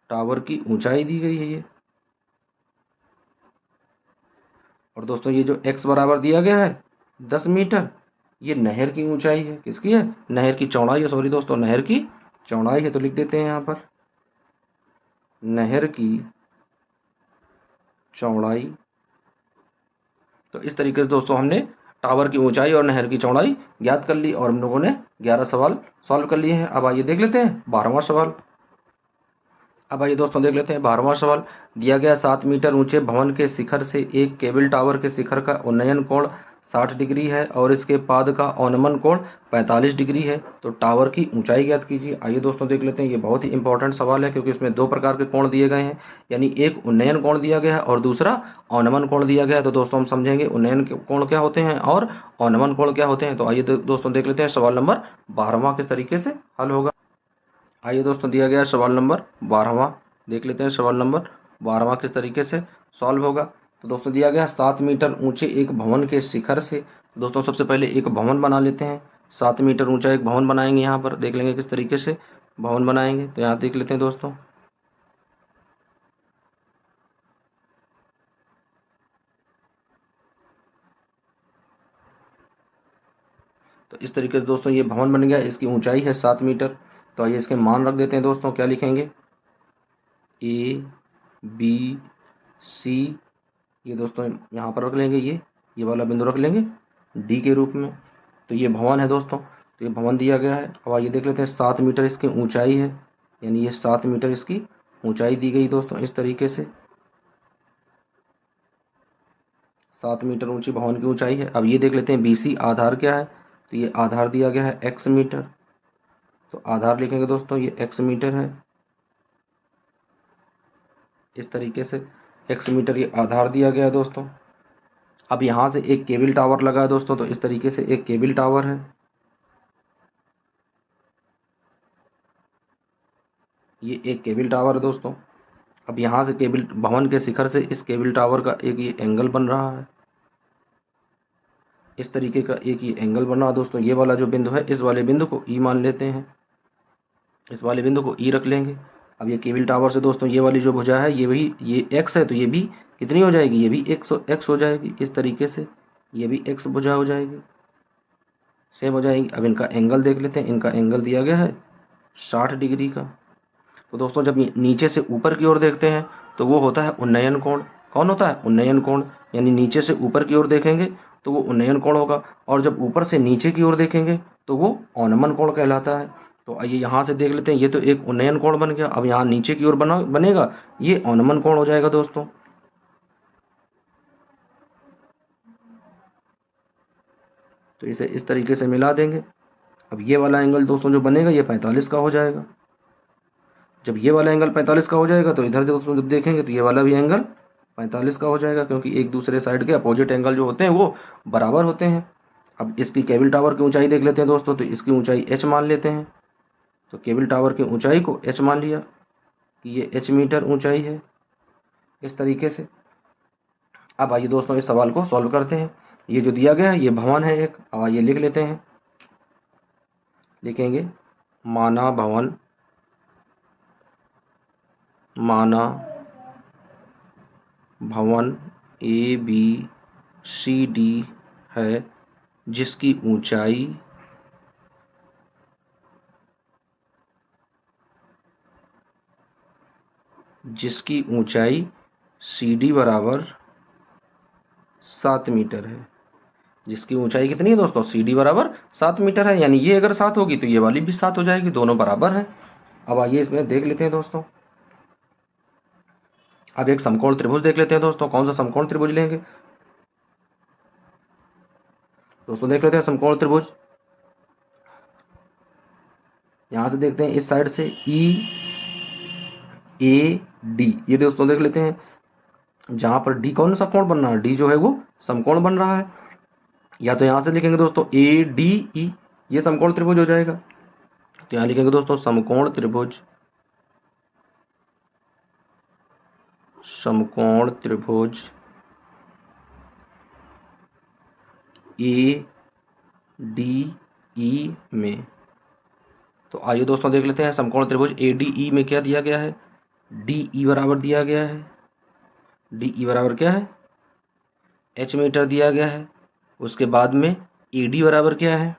टावर की ऊंचाई दी गई है ये। और दोस्तों ये जो x बराबर दिया गया है 10 मीटर, ये नहर की ऊंचाई है। किसकी है, नहर की चौड़ाई है, सॉरी दोस्तों नहर की चौड़ाई है। तो लिख देते हैं यहाँ पर नहर की चौड़ाई। तो इस तरीके से दोस्तों हमने टावर की ऊंचाई और नहर की चौड़ाई ज्ञात कर ली, और हम लोगों ने 11 सवाल सॉल्व कर लिए हैं। अब आइए देख लेते हैं 12वां सवाल। अब आइए दोस्तों देख लेते हैं 12वां सवाल। दिया गया 7 मीटर ऊंचे भवन के शिखर से एक केबल टावर के शिखर का उन्नयन कोण 60 डिग्री है और इसके पाद का अवनमन कोण 45 डिग्री है। तो टावर की ऊंचाई ज्ञात कीजिए। आइए दोस्तों देख लेते हैं, ये बहुत ही इंपॉर्टेंट सवाल है क्योंकि इसमें दो प्रकार के कोण दिए गए हैं, यानी एक उन्नयन कोण दिया गया है और दूसरा अवनमन कोण दिया गया है। तो दोस्तों हम समझेंगे उन्नयन कोण क्या होते हैं और अवनमन कोण क्या होते हैं। तो आइए दोस्तों देख लेते हैं सवाल नंबर 12वां किस तरीके से हल होगा। आइए दोस्तों दिया गया है सवाल नंबर 12वां, देख लेते हैं सवाल नंबर 12वां किस तरीके से सॉल्व होगा। तो दोस्तों दिया गया 7 मीटर ऊंचे एक भवन के शिखर से। तो दोस्तों सबसे पहले एक भवन बना लेते हैं। 7 मीटर ऊंचा एक भवन बनाएंगे, यहाँ पर देख लेंगे किस तरीके से भवन बनाएंगे। तो यहाँ देख लेते हैं दोस्तों, तो इस तरीके से दोस्तों ये भवन बन गया। इसकी ऊंचाई है 7 मीटर। तो आइए इसके मान रख देते हैं दोस्तों, क्या लिखेंगे, ए बी सी, ये दोस्तों यहाँ पर रख लेंगे, ये वाला बिंदु रख लेंगे डी के रूप में। तो ये भवन है दोस्तों, तो ये भवन दिया गया है। अब आइए देख लेते हैं 7 मीटर इसकी ऊंचाई है, यानी ये 7 मीटर इसकी ऊंचाई दी गई दोस्तों इस तरीके से। 7 मीटर ऊंची भवन की ऊंचाई है। अब ये देख लेते हैं BC आधार क्या है। तो ये आधार दिया गया है x मीटर। तो आधार लिखेंगे दोस्तों, ये x मीटर है इस तरीके से, x मीटर ये आधार दिया गया है दोस्तों। अब यहाँ से एक केबल टावर लगा है दोस्तों, तो इस तरीके से एक केबल टावर है, ये एक केबल टावर है दोस्तों। अब यहाँ से केबल भवन के शिखर से इस केबल टावर का एक ये एंगल बन रहा है, इस तरीके का एक ये एंगल बन रहा है दोस्तों। ये वाला जो बिंदु है, इस वाले बिंदु को ई मान लेते हैं, इस वाले बिंदु को ई रख लेंगे। अब ये केबल टावर से दोस्तों ये वाली जो भुजा है, ये वही, ये एक्स है, तो ये भी कितनी हो जाएगी, ये भी एक्स हो जाएगी इस तरीके से, ये भी एक्स भुजा हो जाएगी, सेम हो जाएगी। अब इनका एंगल देख लेते हैं, इनका एंगल दिया गया है 60 डिग्री का। तो दोस्तों जब नीचे से ऊपर की ओर देखते हैं तो वो होता है उन्नयन कोण। कौन होता है, उन्नयन कोण, यानी नीचे से ऊपर की ओर देखेंगे तो वो उन्नयन कोण होगा, और जब ऊपर से नीचे की ओर देखेंगे तो वो अवनमन कोण कहलाता है। तो आइए यहाँ से देख लेते हैं, ये तो एक उन्नयन कोण बन गया। अब यहाँ नीचे की ओर बनेगा, ये अवनमन कोण हो जाएगा दोस्तों। तो इसे इस तरीके से मिला देंगे। अब ये वाला एंगल दोस्तों जो बनेगा, ये 45 का हो जाएगा। जब ये वाला एंगल 45 का हो जाएगा तो इधर दोस्तों जब देखेंगे तो ये वाला भी एंगल 45 का हो जाएगा, क्योंकि एक दूसरे साइड के अपोजिट एंगल जो होते हैं वो बराबर होते हैं। अब इसकी केबल टावर की ऊंचाई देख लेते हैं दोस्तों, तो इसकी ऊंचाई h मान लेते हैं। तो केबल टावर की ऊंचाई को h मान लिया कि ये h मीटर ऊंचाई है इस तरीके से। अब आइए दोस्तों इस सवाल को सॉल्व करते हैं। ये जो दिया गया है ये भवन है एक। अब आइए लिख लेते हैं, लिखेंगे माना भवन, माना भवन ABCD है, जिसकी ऊंचाई CD बराबर 7 मीटर है। जिसकी ऊंचाई कितनी है दोस्तों, CD बराबर 7 मीटर है, यानी ये अगर 7 होगी तो ये वाली भी 7 हो जाएगी, दोनों बराबर है। अब आइए इसमें देख लेते हैं दोस्तों, अब एक समकोण त्रिभुज देख लेते हैं दोस्तों। कौन सा समकोण त्रिभुज लेंगे दोस्तों, देख लेते हैं समकोण त्रिभुज। यहां से देखते हैं इस साइड से EAD, ये दोस्तों देख लेते हैं, जहां पर D कौन सा कोण बन रहा है, D जो है वो समकोण बन रहा है। या तो यहां से लिखेंगे दोस्तों ADE, ये समकोण त्रिभुज हो जाएगा। तो यहां लिखेंगे दोस्तों समकोण त्रिभुज, समकोण त्रिभुज ADE में। तो आइए दोस्तों देख लेते हैं समकोण त्रिभुज ADE में क्या दिया गया है, DE बराबर दिया गया है, DE बराबर क्या है, h मीटर दिया गया है। उसके बाद में AD बराबर क्या है,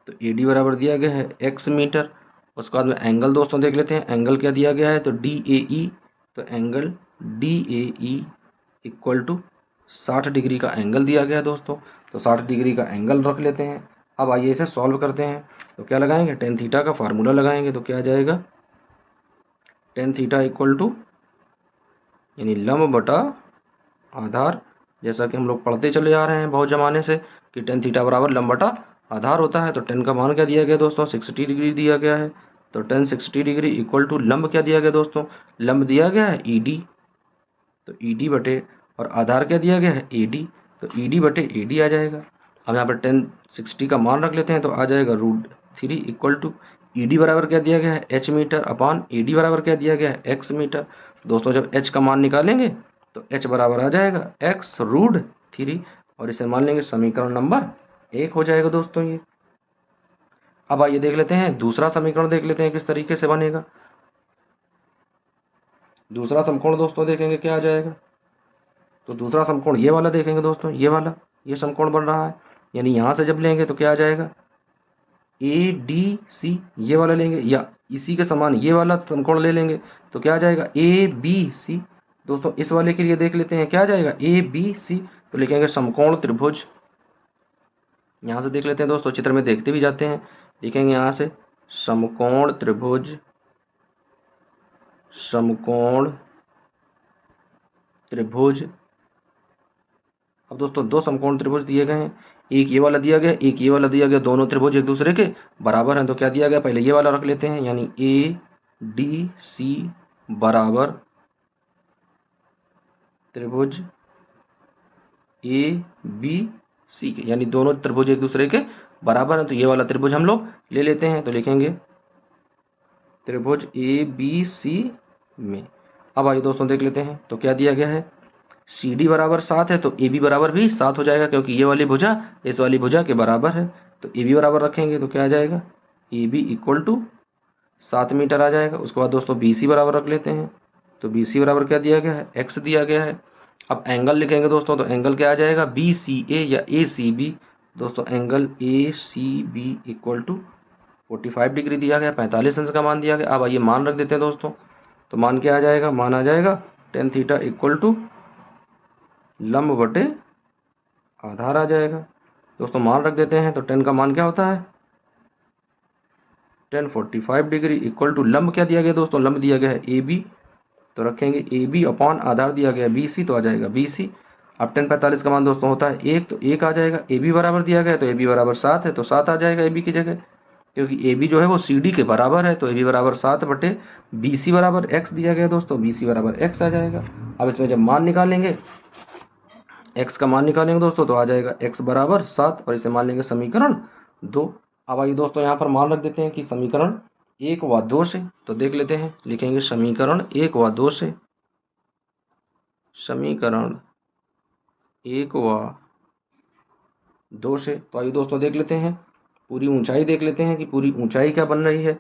तो AD बराबर दिया गया है x मीटर। उसके बाद में एंगल दोस्तों देख लेते हैं, एंगल क्या दिया गया है, तो DAE, तो angle DAE equal to 60 degree का एंगल दिया गया है दोस्तों। तो 60 डिग्री का एंगल रख लेते हैं। अब आइए इसे सॉल्व करते हैं। तो क्या लगाएंगे, टेन थीटा का फार्मूला लगाएंगे। तो क्या आ जाएगा, टेन थीटा इक्वल टू, यानी लंब बटा आधार जैसा कि हम लोग पढ़ते चले आ रहे हैं बहुत ज़माने से कि टेन थीटा बराबर लंब बटा आधार होता है। तो टेन का मान क्या दिया गया दोस्तों, 60 डिग्री दिया गया है। तो टेन 60 डिग्री इक्वल टू लंब क्या दिया गया दोस्तों, लंब दिया गया है ईडी, तो ईडी बटे और आधार क्या दिया गया है एडी, तो ईडी बटे एडी आ जाएगा। अब यहाँ पर टेन 60 का मान रख लेते हैं तो आ जाएगा √3 इक्वल टू ईडी बराबर क्या दिया गया है एच मीटर अपॉन एडी बराबर क्या दिया गया है एक्स मीटर। दोस्तों जब एच का मान निकालेंगे तो एच बराबर आ जाएगा x√3 और इसे मान लेंगे समीकरण नंबर 1 हो जाएगा दोस्तों ये। अब आइए देख लेते हैं दूसरा समीकरण, देख लेते हैं किस तरीके से बनेगा। दूसरा समकोण दोस्तों देखेंगे क्या आ जाएगा। तो दूसरा समकोण ये वाला देखेंगे दोस्तों, ये वाला, ये समकोण बन रहा है, यानी यहाँ से जब लेंगे तो क्या आ जाएगा ADC, ये वाला लेंगे या इसी के समान ये वाला समकोण ले लेंगे तो क्या आ जाएगा ABC। दोस्तों इस वाले के लिए देख लेते हैं क्या आ जाएगा ABC, तो लिखेंगे समकोण त्रिभुज। यहाँ से देख लेते हैं दोस्तों, चित्र में देखते भी जाते हैं, लिखेंगे यहाँ से समकोण त्रिभुज, समकोण त्रिभुज। अब दोस्तों दो समकोण त्रिभुज दिए गए हैं, एक ये वाला दिया गया, एक ये वाला दिया गया, दोनों त्रिभुज एक दूसरे के बराबर हैं। तो क्या दिया गया, पहले ये वाला रख लेते हैं, यानी ADC बराबर त्रिभुज ABC के, यानी दोनों त्रिभुज एक दूसरे के बराबर हैं। तो ये वाला त्रिभुज हम लोग ले लेते हैं, तो लिखेंगे त्रिभुज ABC में। अब आइए दोस्तों देख लेते हैं, तो क्या दिया गया है CD बराबर 7 है, तो AB बराबर भी 7 हो जाएगा, क्योंकि ये वाली भुजा इस वाली भुजा के बराबर है। तो AB बराबर रखेंगे तो क्या आ जाएगा AB इक्वल टू 7 मीटर आ जाएगा। उसके बाद दोस्तों BC बराबर रख लेते हैं, तो BC बराबर क्या दिया गया है x दिया गया है। अब एंगल लिखेंगे दोस्तों, तो एंगल क्या आ जाएगा BCA या ACB। दोस्तों angle ACB equal to 45 degree दिया गया, 45 अंश का मान दिया गया। अब आइए मान रख देते हैं दोस्तों, तो मान क्या आ जाएगा, मान आ जाएगा टेन थीटा इक्वल टू लंब बटे आधार आ जाएगा। दोस्तों मान रख देते हैं, तो टेन का मान क्या होता है टेन 45 डिग्री इक्वल टू लंब क्या दिया गया दोस्तों, लंब दिया गया है AB, तो रखेंगे AB अपॉन आधार दिया गया है BC, तो आ जाएगा BC। अब टेन 45 का मान दोस्तों होता है 1, तो 1 आ जाएगा। AB बराबर दिया गया है, तो AB बराबर 7 है, तो 7 आ जाएगा AB की जगह, क्योंकि AB जो है वो CD के बराबर है। तो AB बराबर 7 बटे BC बराबर x दिया गया दोस्तों, BC बराबर x आ जाएगा। अब इसमें जब मान निकालेंगे, x का मान निकालेंगे दोस्तों, तो आ जाएगा x बराबर 7 और इसे मान लेंगे समीकरण 2। अब आइए दोस्तों यहाँ पर मान रख देते हैं कि समीकरण 1 व 2 से, तो देख लेते हैं, लिखेंगे समीकरण 1 व 2 से, समीकरण 1 व 2 से। तो आइए दोस्तों देख लेते हैं, पूरी ऊंचाई देख लेते हैं कि पूरी ऊंचाई क्या बन रही है,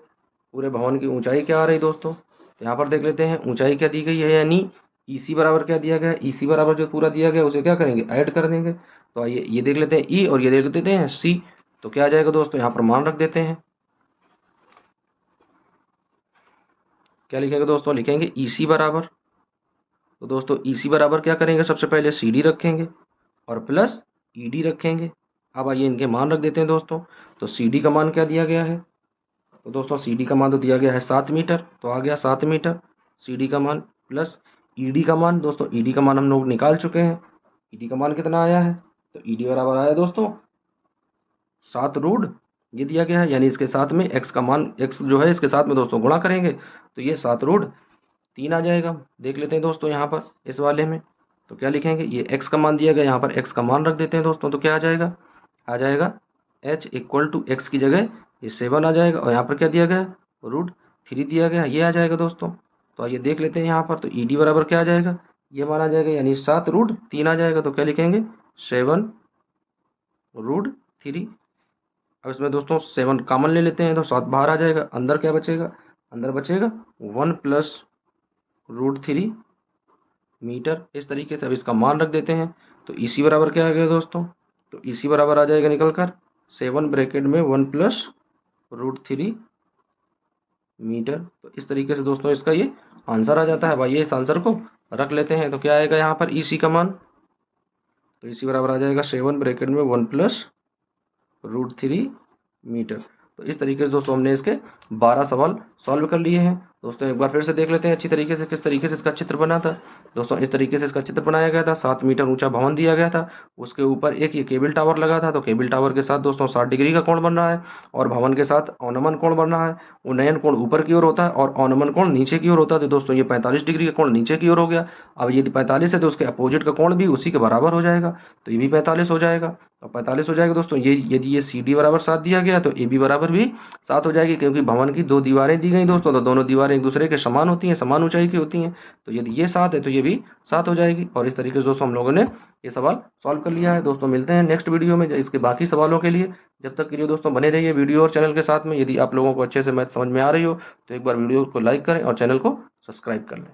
पूरे भवन की ऊंचाई क्या आ रही दोस्तों। तो यहाँ पर देख लेते हैं ऊंचाई क्या दी गई है, यानी EC बराबर क्या दिया गया है, EC बराबर जो पूरा दिया गया है उसे क्या करेंगे ऐड कर देंगे। तो आइए ये देख लेते हैं E और ये देख लेते हैं C, तो क्या आ जाएगा दोस्तों, यहाँ पर मान रख देते हैं, क्या लिखेंगे दोस्तों, लिखेंगे EC बराबर, तो दोस्तों EC बराबर क्या करेंगे, सबसे पहले CD रखेंगे और प्लस ED रखेंगे। अब आइए इनके मान रख देते हैं दोस्तों, तो CD का मान क्या दिया गया है, तो दोस्तों CD का मान तो दिया गया है 7 मीटर, तो आ गया 7 मीटर CD का मान, प्लस ED का मान। दोस्तों ED का मान हम लोग निकाल चुके हैं, ED का मान कितना आया है, तो ED बराबर आया दोस्तों 7 ये दिया गया है, यानी इसके साथ में x का मान, x जो है इसके साथ में दोस्तों गुणा करेंगे तो ये 7√3 आ जाएगा। देख लेते हैं दोस्तों यहाँ पर इस वाले में, तो क्या लिखेंगे, ये x का मान दिया गया, यहाँ पर x का मान रख देते हैं दोस्तों, तो क्या आ जाएगा h इक्वल टू x की जगह ये 7 आ जाएगा, और यहाँ पर क्या दिया गया √3 दिया गया, ये आ जाएगा दोस्तों। तो आइए देख लेते हैं यहाँ पर, तो ED बराबर क्या आ जाएगा, ये मान आ जाएगा, यानी 7√3 आ जाएगा, तो क्या लिखेंगे 7√3। अब इसमें दोस्तों 7 कॉमन ले लेते हैं, तो 7 बाहर आ जाएगा, अंदर क्या बचेगा, अंदर बचेगा 1 प्लस √3 मीटर। इस तरीके से अब इसका मान रख देते हैं, तो EC बराबर क्या आ गया दोस्तों, तो EC बराबर आ जाएगा निकल कर 7 ब्रैकेट में 1 प्लस √3 मीटर। तो इस तरीके से दोस्तों इसका ये आंसर आ जाता है। भाई ये इस आंसर को रख लेते हैं, तो क्या आएगा यहाँ पर EC का मान, तो EC बराबर आ जाएगा 7 ब्रैकेट में 1 प्लस √3 मीटर। तो इस तरीके से दोस्तों हमने इसके 12 सवाल सॉल्व कर लिए हैं। दोस्तों एक बार फिर से देख लेते हैं अच्छी तरीके से किस तरीके से इसका चित्र बना था। दोस्तों इस तरीके से इसका चित्र बनाया गया था। 7 मीटर ऊंचा भवन दिया गया था, उसके ऊपर एक ये केबल टावर लगा था। तो केबल टावर के साथ दोस्तों 60 डिग्री का कोण बन रहा है और भवन के साथ अवनमन कोण बन रहा है। उन्नयन कोण ऊपर की ओर होता है और अवनमन कोण नीचे की ओर होता है। तो दोस्तों ये 45 डिग्री का कोण नीचे की ओर हो गया। अब यदि 45 है तो उसके अपोजिट का कोण भी उसी के बराबर हो जाएगा, तो ये भी 45 हो जाएगा। और 45 हो जाएगा दोस्तों, ये यदि ये सी डी बराबर 7 दिया गया तो ए बी बराबर भी 7 हो जाएगी, क्योंकि भवन की 2 दीवारें दी गई दोस्तों, तो दोनों दीवारें एक दूसरे के समान होती हैं, समान ऊंचाई की होती हैं। तो यदि ये 7 है तो ये भी 7 हो जाएगी। और इस तरीके से दोस्तों हम लोगों ने ये सवाल सॉल्व कर लिया है। दोस्तों मिलते हैं नेक्स्ट वीडियो में इसके बाकी सवालों के लिए। जब तक के लिए दोस्तों बने रहिए वीडियो और चैनल के साथ में। यदि आप लोगों को अच्छे से मैथ समझ में आ रही हो तो एक बार वीडियो को लाइक करें और चैनल को सब्सक्राइब कर लें।